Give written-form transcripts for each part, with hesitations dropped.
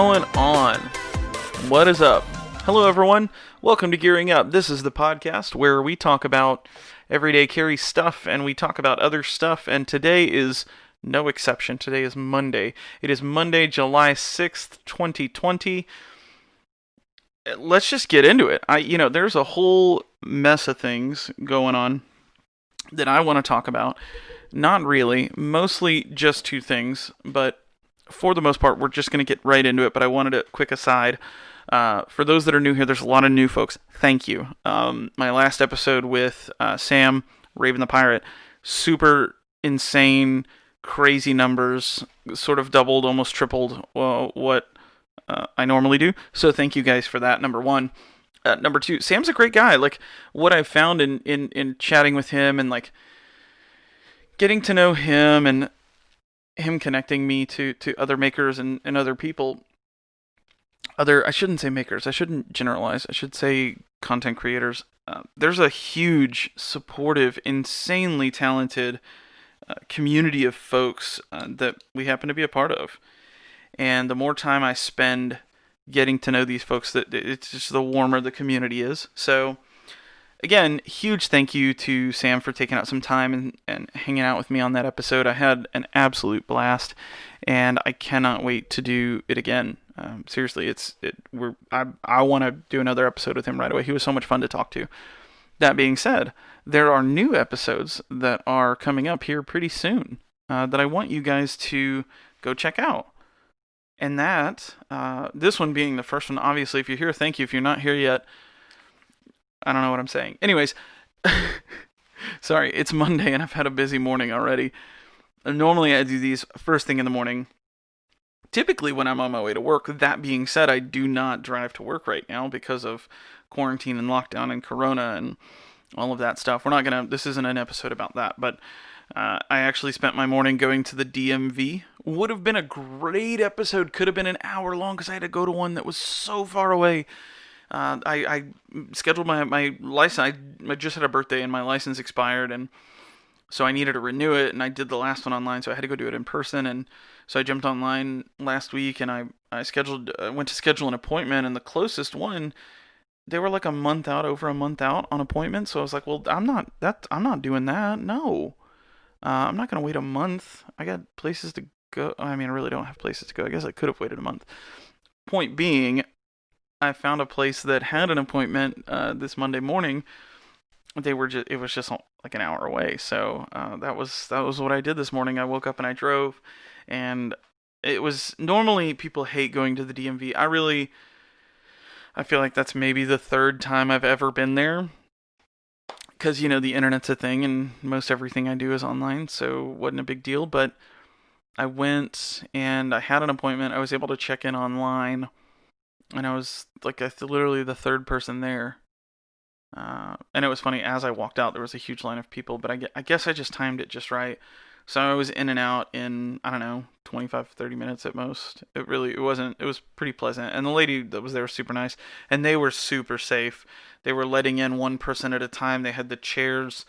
going on? What is up? Hello, everyone. Welcome to Gearing Up. This is the podcast where we talk about everyday carry stuff and we talk about other stuff, and today is no exception. Today is Monday. It is Monday, July 6th, 2020. Let's just get into it. There's a whole mess of things going on that I want to talk about. Not really. Mostly just two things, but for the most part, we're just going to get right into it. But I wanted a quick aside. For those that are new here, there's a lot of new folks. Thank you. My last episode with Sam, Raven the Pirate, super insane, crazy numbers, sort of doubled, almost tripled what I normally do. So thank you guys for that, number one. Number two, Sam's a great guy. Like, what I've found in chatting with him and, like, getting to know him and him connecting me to other makers and other people, I shouldn't say makers, I shouldn't generalize, I should say content creators. There's a huge, supportive, insanely talented community of folks that we happen to be a part of. And the more time I spend getting to know these folks, that it's just the warmer the community is. So again, huge thank you to Sam for taking out some time and hanging out with me on that episode. I had an absolute blast, and I cannot wait to do it again. Seriously, I want to do another episode with him right away. He was so much fun to talk to. That being said, there are new episodes that are coming up here pretty soon that I want you guys to go check out. And that, this one being the first one, obviously, if you're here, thank you. If you're not here yet, I don't know what I'm saying. Anyways, sorry, it's Monday and I've had a busy morning already. Normally I do these first thing in the morning, typically when I'm on my way to work. That being said, I do not drive to work right now because of quarantine and lockdown and corona and all of that stuff. This isn't an episode about that, but I actually spent my morning going to the DMV. Would have been a great episode, could have been an hour long because I had to go to one that was so far away. I scheduled my license. I just had a birthday and my license expired, and so I needed to renew it, and I did the last one online, so I had to go do it in person. And so I jumped online last week, and I went to schedule an appointment, and the closest one, they were like over a month out on appointments. So I was like, well, I'm not doing that. No, I'm not gonna wait a month. I got places to go. I mean, I really don't have places to go. I guess I could have waited a month. Point being, I found a place that had an appointment this Monday morning. It was just like an hour away. So that was what I did this morning. I woke up and I drove, and it was, normally people hate going to the DMV. I feel like that's maybe the third time I've ever been there, because the internet's a thing and most everything I do is online, so it wasn't a big deal. But I went and I had an appointment. I was able to check in online. And I was like literally the third person there. And it was funny, as I walked out, there was a huge line of people, but I guess I just timed it just right. So I was in and out in, I don't know, 25, 30 minutes at most. It was pretty pleasant. And the lady that was there was super nice. And they were super safe. They were letting in one person at a time. They had the chairs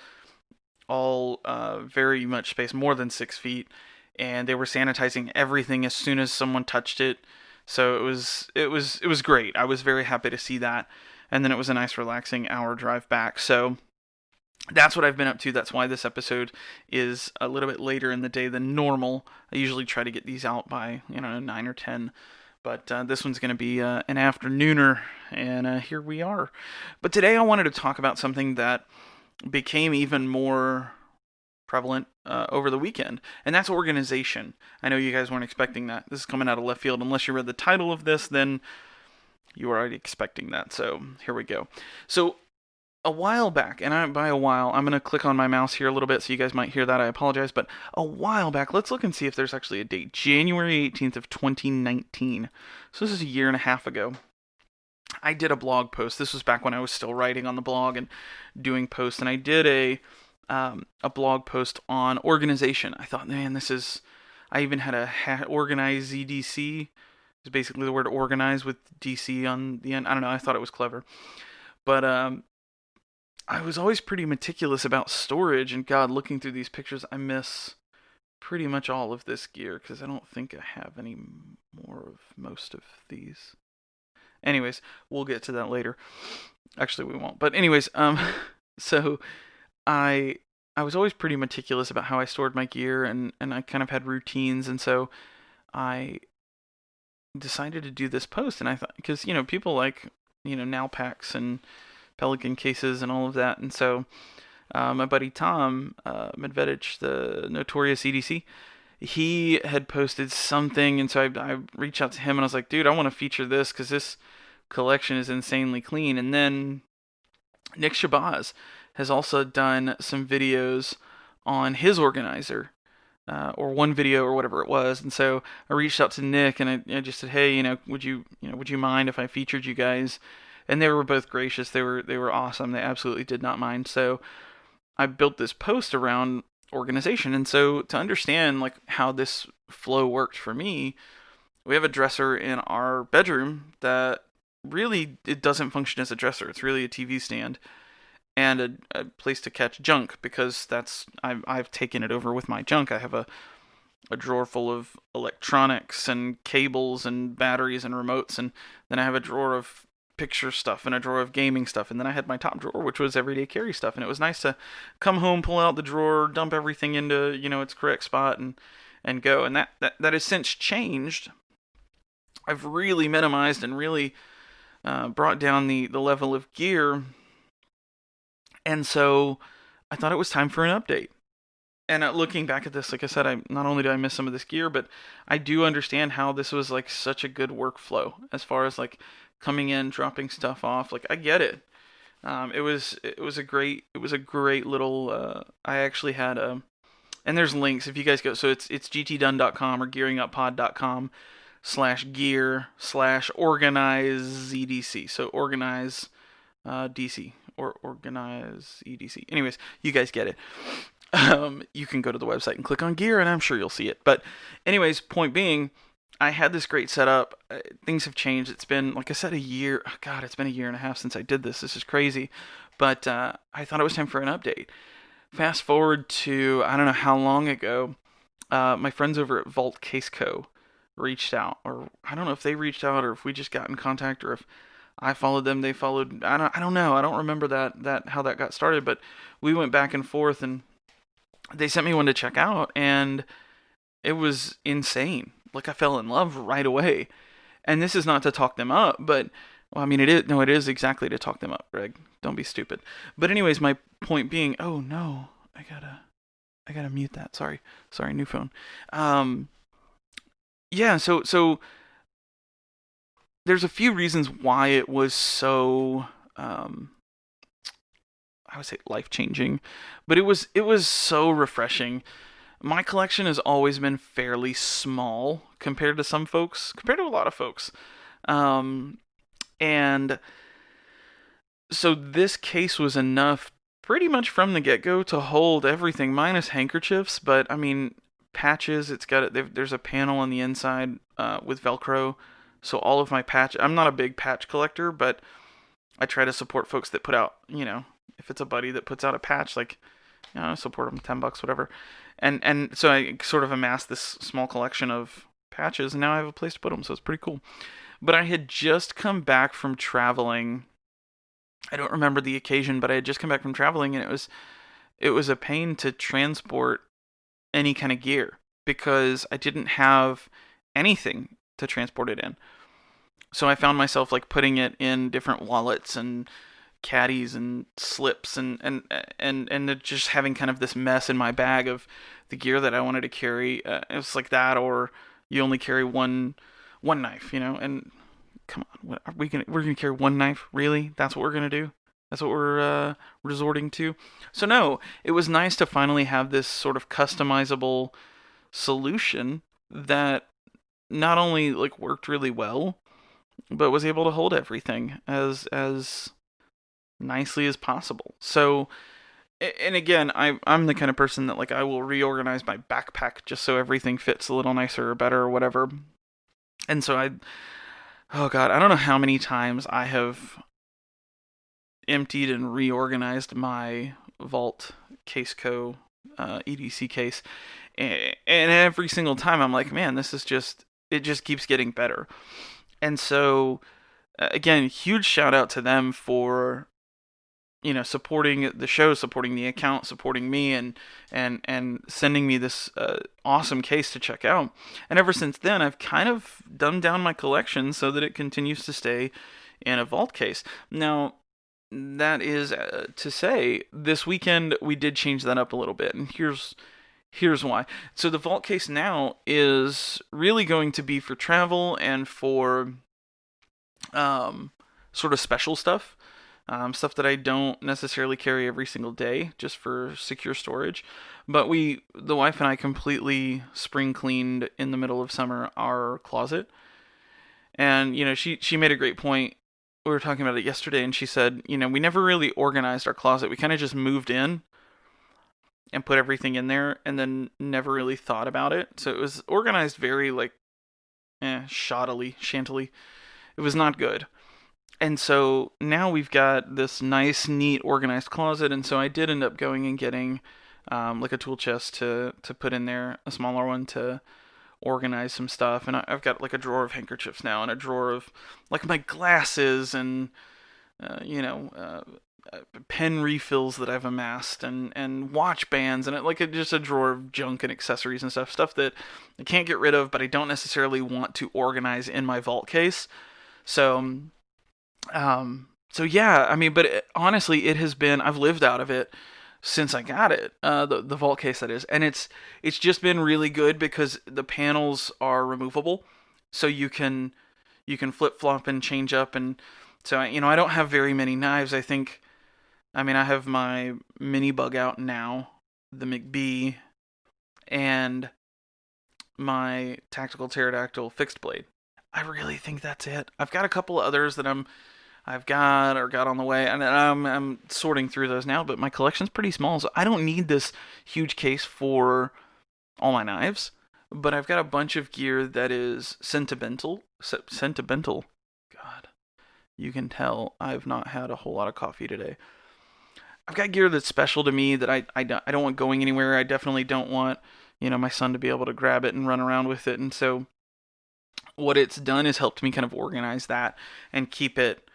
all very much spaced, more than 6 feet. And they were sanitizing everything as soon as someone touched it. So it was great. I was very happy to see that. And then it was a nice relaxing hour drive back. So that's what I've been up to. That's why this episode is a little bit later in the day than normal. I usually try to get these out by 9 or 10. But this one's going to be an afternooner, and here we are. But today I wanted to talk about something that became even more prevalent over the weekend, and that's organization. I know you guys weren't expecting that. This is coming out of left field. Unless you read the title of this, then you were already expecting that. So here we go. So a while back, and by a while, I'm going to click on my mouse here a little bit so you guys might hear that. I apologize, but a while back, let's look and see if there's actually a date. January 18th of 2019. So this is a year and a half ago. I did a blog post. This was back when I was still writing on the blog and doing posts, and I did a blog post on organization. I thought, man, I even had a organize ZDC. It's basically the word organize with DC on the end. I don't know. I thought it was clever. But I was always pretty meticulous about storage, and God, looking through these pictures, I miss pretty much all of this gear because I don't think I have any more of most of these. Anyways, we'll get to that later. Actually, we won't. But anyways, so I I was always pretty meticulous about how I stored my gear, and I kind of had routines, and so I decided to do this post, and I thought, because people like now packs and Pelican cases and all of that, and so my buddy Tom Medvedich, the notorious EDC, he had posted something, and so I reached out to him and I was like, dude, I want to feature this because this collection is insanely clean. And then Nick Shabazz has also done some videos on his organizer, or one video or whatever it was. And so I reached out to Nick and I just said, hey, would you mind if I featured you guys? And they were both gracious. They were awesome. They absolutely did not mind. So I built this post around organization. And so to understand like how this flow worked for me, we have a dresser in our bedroom that really it doesn't function as a dresser. It's really a TV stand and a place to catch junk because I've taken it over with my junk. I have a drawer full of electronics and cables and batteries and remotes, and then I have a drawer of picture stuff and a drawer of gaming stuff, and then I had my top drawer, which was everyday carry stuff. And it was nice to come home, pull out the drawer, dump everything into its correct spot, and go. And that has since changed. I've really minimized and really brought down the level of gear, and so I thought it was time for an update. And looking back at this, like I said, not only do I miss some of this gear, but I do understand how this was like such a good workflow as far as like coming in, dropping stuff off. Like I get it. It was a great little. I actually had a, and there's links if you guys go. So it's gtdone.com or gearinguppod.com/gear/organize EDC. So organize DC or organize EDC. Anyways, you guys get it. You can go to the website and click on gear, and I'm sure you'll see it. But anyways, point being, I had this great setup. Things have changed. It's been, like I said, a year. Oh God, it's been a year and a half since I did this. This is crazy. But I thought it was time for an update. Fast forward to, I don't know how long ago, my friends over at Vault Case Co. reached out. Or I don't know if they reached out or if we just got in contact or if I followed them, they followed. I don't know. I don't remember that how that got started. But we went back and forth, and they sent me one to check out, and it was insane. Like I fell in love right away. And this is not to talk them up, but well, I mean it is. No, it is exactly to talk them up, Greg. Don't be stupid. But anyways, my point being, oh no, I gotta mute that. Sorry, new phone. Yeah. So there's a few reasons why it was so I would say life changing, but it was so refreshing. My collection has always been fairly small compared to some folks, compared to a lot of folks. And so this case was enough pretty much from the get-go to hold everything minus handkerchiefs, but I mean patches, there's a panel on the inside with Velcro. So all of my patch, I'm not a big patch collector, but I try to support folks that put out, if it's a buddy that puts out a patch, like, support them, $10, whatever. And so I sort of amassed this small collection of patches, and now I have a place to put them, so it's pretty cool. But I had just come back from traveling. I don't remember the occasion, but I had just come back from traveling, and it was a pain to transport any kind of gear because I didn't have anything to transport it in. So I found myself like putting it in different wallets and caddies and slips and just having kind of this mess in my bag of the gear that I wanted to carry. It was like that, or you only carry one knife, and come on, we're gonna carry one knife? Really? That's what we're gonna do? That's what we're resorting to? So no, it was nice to finally have this sort of customizable solution that not only like worked really well, but was able to hold everything as nicely as possible. So, and again, I'm the kind of person that like I will reorganize my backpack just so everything fits a little nicer or better or whatever. And so oh God, I don't know how many times I have emptied and reorganized my Vault Case Co. EDC case, And every single time I'm like, man, it just keeps getting better. And so, again, huge shout out to them for supporting the show, supporting the account, supporting me, and sending me this awesome case to check out. And ever since then, I've kind of dumbed down my collection so that it continues to stay in a vault case. Now, that is to say, this weekend we did change that up a little bit, and here's why. So the vault case now is really going to be for travel and for sort of special stuff. Stuff that I don't necessarily carry every single day, just for secure storage. But the wife and I, completely spring cleaned in the middle of summer our closet, and she made a great point. We were talking about it yesterday, and she said, we never really organized our closet. We kind of just moved in and put everything in there, and then never really thought about it. So it was organized very like, shantily. It was not good. And so now we've got this nice, neat, organized closet. And so I did end up going and getting like a tool chest to put in there, a smaller one to organize some stuff. And I've got like a drawer of handkerchiefs now, and a drawer of like my glasses and pen refills that I've amassed, and watch bands, and just a drawer of junk and accessories and stuff that I can't get rid of, but I don't necessarily want to organize in my vault case. So yeah, I mean, but honestly, it has been, I've lived out of it since I got it, the vault case, that is, and it's just been really good because the panels are removable, so you can flip flop and change up, and so I don't have very many knives. I have my mini bug out now, the McBee, and my tactical pterodactyl fixed blade. I really think that's it. I've got a couple of others that I've got or got on the way, and I'm sorting through those now, but my collection's pretty small, so I don't need this huge case for all my knives, but I've got a bunch of gear that is sentimental. God, you can tell I've not had a whole lot of coffee today. I've got gear that's special to me that I don't want going anywhere. I definitely don't want, my son to be able to grab it and run around with it, and so what it's done is helped me kind of organize that and keep it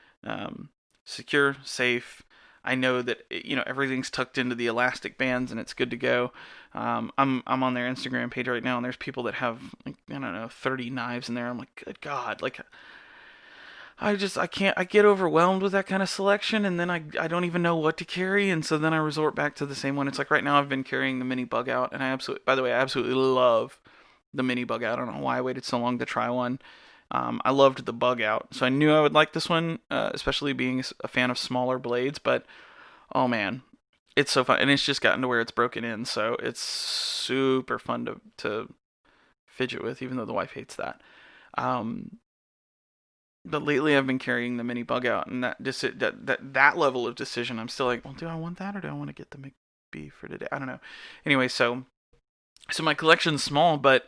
secure, safe. I know that everything's tucked into the elastic bands and it's good to go. I'm on their Instagram page right now, and there's people that have 30 knives in there. I'm like, good God, like I get overwhelmed with that kind of selection, and then I don't even know what to carry, and so then I resort back to the same one. It's like right now I've been carrying the mini bug out, and I absolutely love the mini bug out. I don't know why I waited so long to try one. I loved the bug out, so I knew I would like this one, especially being a fan of smaller blades. But oh man, it's so fun, and it's just gotten to where it's broken in, so it's super fun to fidget with, even though the wife hates that. But lately I've been carrying the mini bug out, and that level of decision, I'm still like, well, do I want that or do I want to get the McBee for today? I don't know. Anyway, so my collection's small, but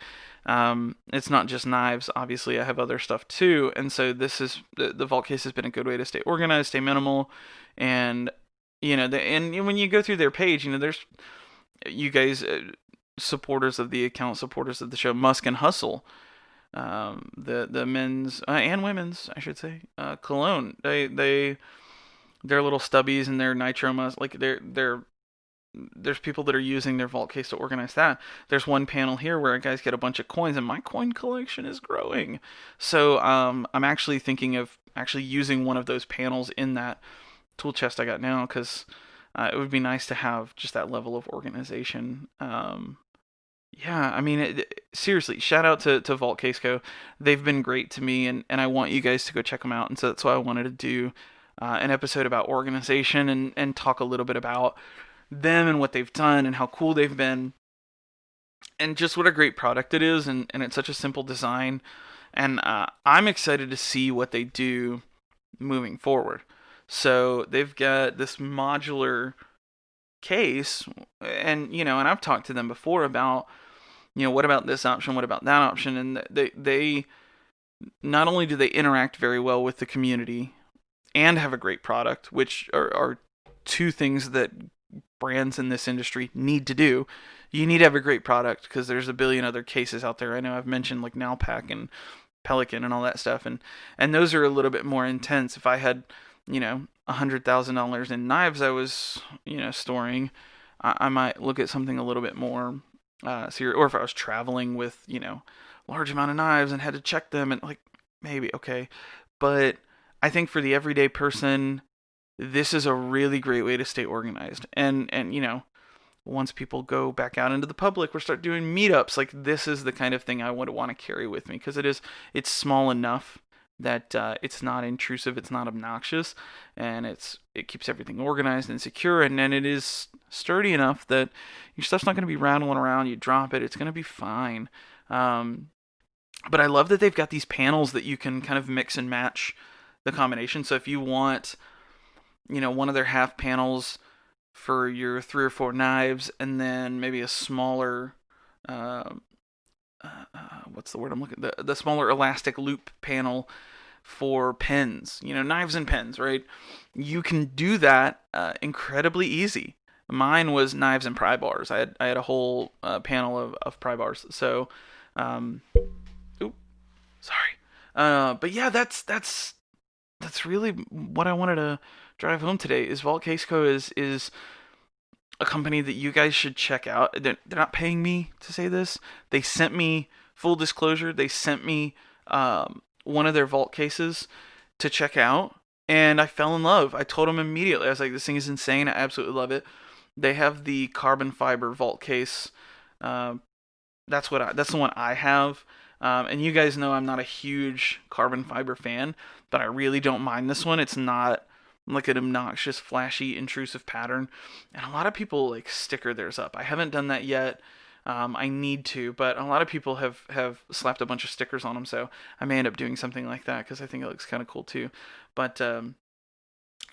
it's not just knives. Obviously, I have other stuff too, and so this is the vault case has been a good way to stay organized, stay minimal, and and when you go through their page, there's you guys, supporters of the account, supporters of the show, Musk and Hustle, the men's and women's, I should say, cologne. They're little stubbies and their nitro musk, like there's people that are using their vault case to organize that. There's one panel here where guys get a bunch of coins, and my coin collection is growing. So I'm actually thinking of using one of those panels in that tool chest I got now, because it would be nice to have just that level of organization. Yeah, I mean, seriously, shout out to Vault Case Co. They've been great to me, and I want you guys to go check them out. And so that's why I wanted to do an episode about organization and talk a little bit about them and what they've done and how cool they've been, and just what a great product it is, and it's such a simple design. And I'm excited to see what they do moving forward. So they've got this modular case, and and I've talked to them before about what about this option, what about that option, and they not only do they interact very well with the community and have a great product, which are two things that brands in this industry need to do. You need to have a great product because there's a billion other cases out there. I know I've mentioned like Nalpac and Pelican and all that stuff, and those are a little bit more intense. If I had, $100,000 in knives I was, storing, I might look at something a little bit more serious. Or if I was traveling with, large amount of knives and had to check them and like maybe okay, but I think for the everyday person, this is a really great way to stay organized. And once people go back out into the public or start doing meetups, like this is the kind of thing I would want to carry with me because it's small enough that it's not intrusive, it's not obnoxious, and it keeps everything organized and secure, and then it is sturdy enough that your stuff's not going to be rattling around. You drop it, it's going to be fine. But I love that they've got these panels that you can kind of mix and match the combination. So if you want, one of their half panels for your 3 or 4 knives, and then maybe a smaller, what's the word I'm looking? The smaller elastic loop panel for pens. Knives and pens, right? You can do that incredibly easy. Mine was knives and pry bars. I had a whole panel of pry bars. So, sorry. But yeah, that's really what I wanted to drive home today. Is Vault Case Co. is a company that you guys should check out. They're not paying me to say this. They sent me, full disclosure, they sent me one of their vault cases to check out, and I fell in love. I told them immediately. I was like, this thing is insane. I absolutely love it. They have the carbon fiber vault case. That's the one I have. And you guys know I'm not a huge carbon fiber fan, but I really don't mind this one. It's not like an obnoxious, flashy, intrusive pattern. And a lot of people like sticker theirs up. I haven't done that yet. I need to, but a lot of people have slapped a bunch of stickers on them, so I may end up doing something like that because I think it looks kind of cool too. But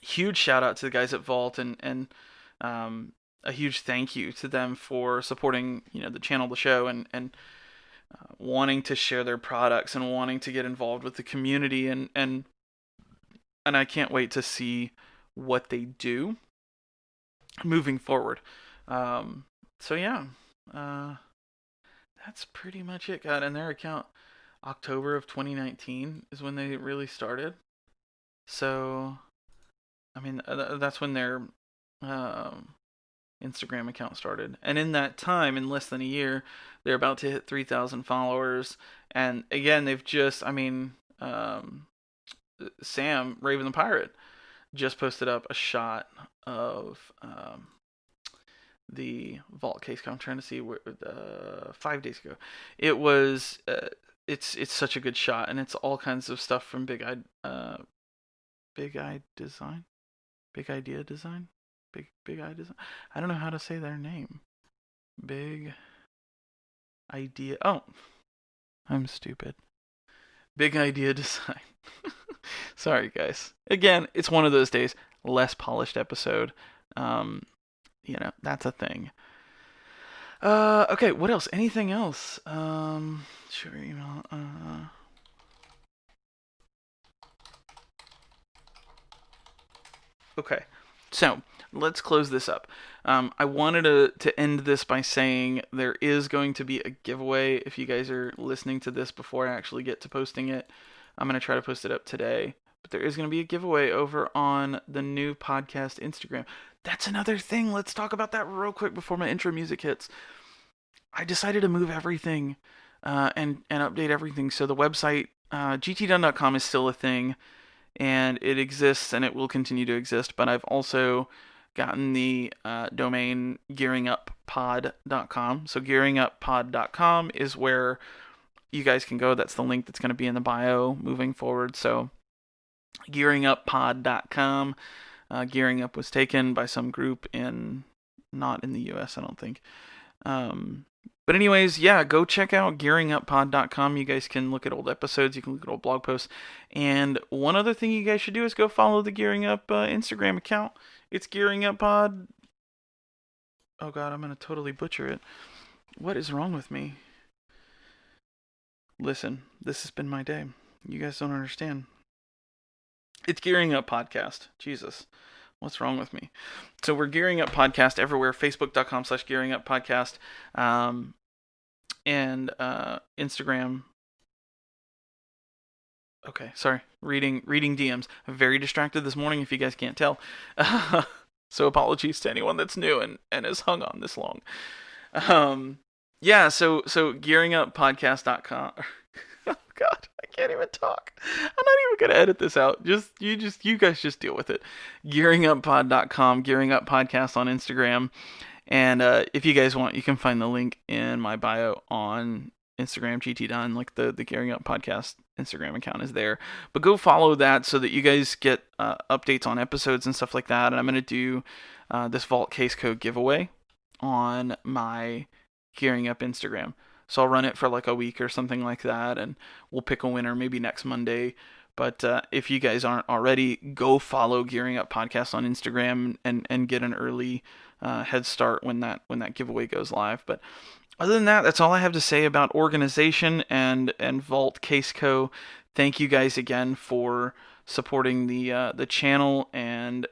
huge shout out to the guys at Vault, and a huge thank you to them for supporting the channel, the show, and wanting to share their products and wanting to get involved with the community, and I can't wait to see what they do moving forward. So yeah, that's pretty much it. God, and their account, October of 2019 is when they really started. So, I mean, that's when their Instagram account started. And in that time, in less than a year, they're about to hit 3,000 followers. And again, they've just, Sam, Raven the Pirate, just posted up a shot of the vault case. I'm trying to see where 5 days ago. It was it's such a good shot, and it's all kinds of stuff from Big Eye Design. Big Idea Design? Big Eye Design? I don't know how to say their name. Big Idea. Oh, I'm stupid. Big Idea Design. Sorry, guys. Again, it's one of those days. Less polished episode. That's a thing. Okay, what else? Anything else? Sure, Okay, so let's close this up. I wanted to end this by saying there is going to be a giveaway if you guys are listening to this before I actually get to posting it. I'm going to try to post it up today. But there is going to be a giveaway over on the new podcast Instagram. That's another thing. Let's talk about that real quick before my intro music hits. I decided to move everything and update everything. So the website, gtdone.com, is still a thing. And it exists and it will continue to exist. But I've also gotten the domain gearinguppod.com. So gearinguppod.com is where you guys can go. That's the link that's going to be in the bio moving forward. So gearinguppod.com. Gearing Up was taken by some group not in the US, I don't think. But anyways, yeah, go check out gearinguppod.com. You guys can look at old episodes, you can look at old blog posts. And one other thing you guys should do is go follow the Gearing Up Instagram account. It's Gearing Up Pod. Oh god, I'm gonna totally butcher it. What is wrong with me? Listen, this has been my day. You guys don't understand. It's Gearing Up Podcast. Jesus. What's wrong with me? So we're Gearing Up Podcast everywhere. Facebook.com/Gearing Up Podcast. And Instagram. Okay, sorry. Reading DMs. I'm very distracted this morning, if you guys can't tell. So apologies to anyone that's new and has hung on this long. Yeah, so gearinguppodcast.com. Oh God, I can't even talk. I'm not even gonna edit this out. You guys just deal with it. Gearinguppod.com, Gearing Up Podcast on Instagram. And if you guys want, you can find the link in my bio on Instagram, GT Dunn. Like the Gearing Up Podcast Instagram account is there. But go follow that so that you guys get updates on episodes and stuff like that. And I'm going to do this Vault Case Code giveaway on my Gearing Up Instagram. So I'll run it for like a week or something like that. And we'll pick a winner maybe next Monday. But if you guys aren't already, go follow Gearing Up Podcast on Instagram and get an early head start when that giveaway goes live. But other than that, that's all I have to say about organization and Vault Case Co. Thank you guys again for supporting the channel, and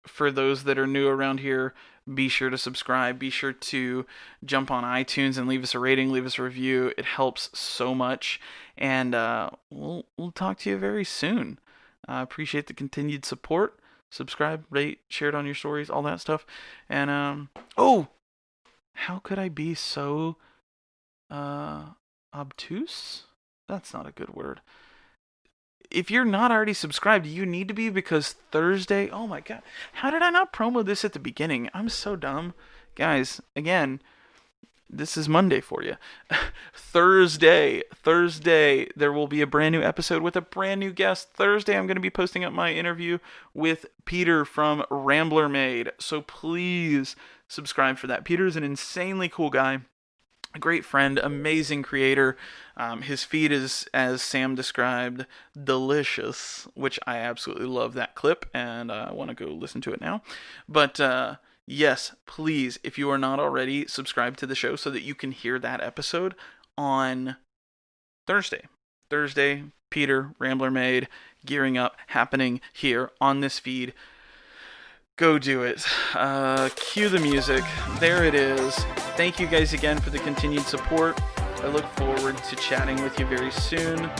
for those that are new around here, be sure to subscribe. Be sure to jump on iTunes and leave us a rating, leave us a review. It helps so much, and we'll talk to you very soon. Appreciate the continued support. Subscribe, rate, share it on your stories, all that stuff. And how could I be so obtuse? That's not a good word. If you're not already subscribed, you need to be, because Thursday, oh my God, how did I not promo this at the beginning? I'm so dumb. Guys, again, this is Monday for you. Thursday, there will be a brand new episode with a brand new guest. Thursday, I'm going to be posting up my interview with Peter from Rambler Made. So please subscribe for that. Peter is an insanely cool guy. A great friend, amazing creator. His feed is, as Sam described, delicious, which I absolutely love that clip, and I want to go listen to it now. But yes, please, if you are not already, subscribe to the show so that you can hear that episode on Thursday. Thursday, Peter, Rambler Made, Gearing Up, happening here on this feed. Go do it. Cue the music. There it is. Thank you guys again for the continued support. I look forward to chatting with you very soon.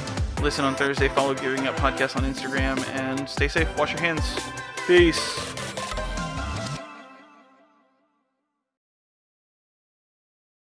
Listen on Thursday. Follow Gearing Up Podcast on Instagram. And stay safe. Wash your hands. Peace.